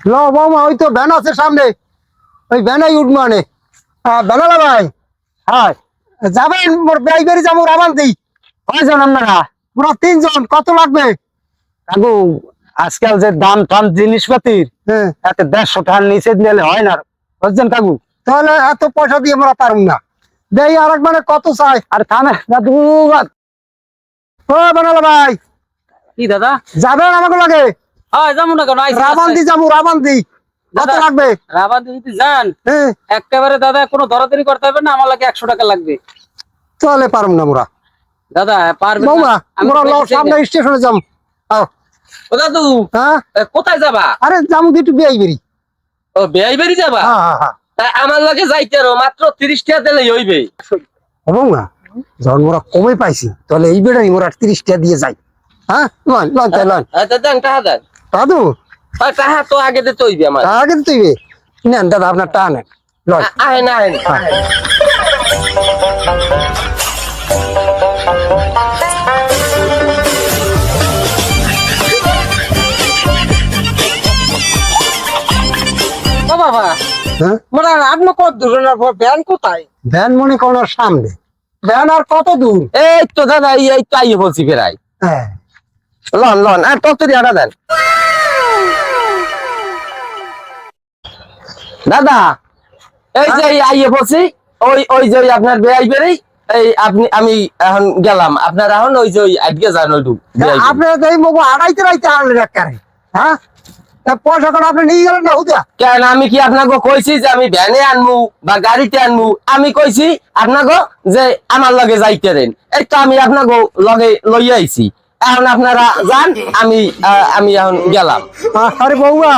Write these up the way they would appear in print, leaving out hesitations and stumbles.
ল বৌমা ওই তো ভ্যান আছে সামনে, ওই ভ্যানেই উঠবো আনে। বেলালা ভাই, হয় যাবেন মোর ড্রাইভারি যাবো রাবান দিই। কয়জন আপনারা? পুরো 3 জন, কত লাগবে? কাকু আজকাল যে দাম টাম জিনিসপাতির, হ্যাঁ, এত 150 টাকার নিচে নিলে হয় না, বুঝছেন কাকু? তাহলে এত পয়সা দিয়ে আমরা পারুম না। দেই আর একবারে কত চাই? আর থামে দাদু। ও বেলালা ভাই, কি দাদা? যাবেন আমাকে লাগে? হয় যাবো না কেন? রাবান দি যাবো, রাবান দি। কত দাদা, লাগবে? রাবার যদি যান হ্যাঁ, একেবারে দাদা কোনো দরাদরি করতে হবে না, আমার লাগে 100 টাকা লাগবে। তাহলে পারুম না মোরা। দাদা পারবেন না? বৌমা আমি মোরা তো ল বলছি সামনে না। স্টেশনে যাম। আও, ও দাদু, হ্যাঁ, কোথায় যাবা? আরে যাম একটু বিয়াই বেরি। ও বেআই বাড়ি যাবা? হ্যাঁ হ্যাঁ হ্যাঁ। তা আমার লাগে যাইতে আরো মাত্র 30 টাকা দিলেই হইবে। বৌমা যখন মোরা কমে পাইছি, তাহলে এই বেড়াই মোরা 30 টাকা দিয়ে যাই। হ্যাঁ, লন লন তাই লন। দেন টাকা দেন। দাদু টাকা তো আগে দিতে হইবে আমার। আগে তো তুই নেন দাদা, আপনার টা নেন। লন। আহেন আহেন। ও বাবা, হ্যাঁ, মোরা আপনি কত দূর ব্যান কোথায়? ভ্যান মনে করার সামনে। ভ্যান আর কত দূর? এই তো দাদা, এই তো আইয়ে বলছি প্রায়। হ্যাঁ, লন লন আর তত দিয়ে দেন দাদা। এই যে আইয়ে বলছি, ওই ওই যে আপনার বেআই বেড়ি, এই আপনি আমি এখন গেলাম, আপনার এখন ওই যে ওই আজকে যান ওইটু। আপনারা তো এই মগু আড়াইতে রাইতে আনলেন একবারে। হ্যাঁ, তা পয়সা করে আপনি নিয়ে গেলেন না হুদা? কেন আমি কি আপনাকে কইছি যে আমি ভ্যানে আনমু বা গাড়িতে আনমু? আমি কইছি আপনাকে যে আমার লগে যাইতে দেন, এই তো আমি আপনাকে লগে লইয়া আইছি। এখন আপনারা যান, আমি এখন গেলাম। আরে বৌমা,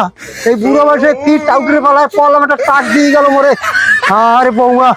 এই বুড়ো বয়সে কি টাউটের পালায় পড়লাম, একটা টাক দিয়ে গেল মোরে। আরে বৌমা।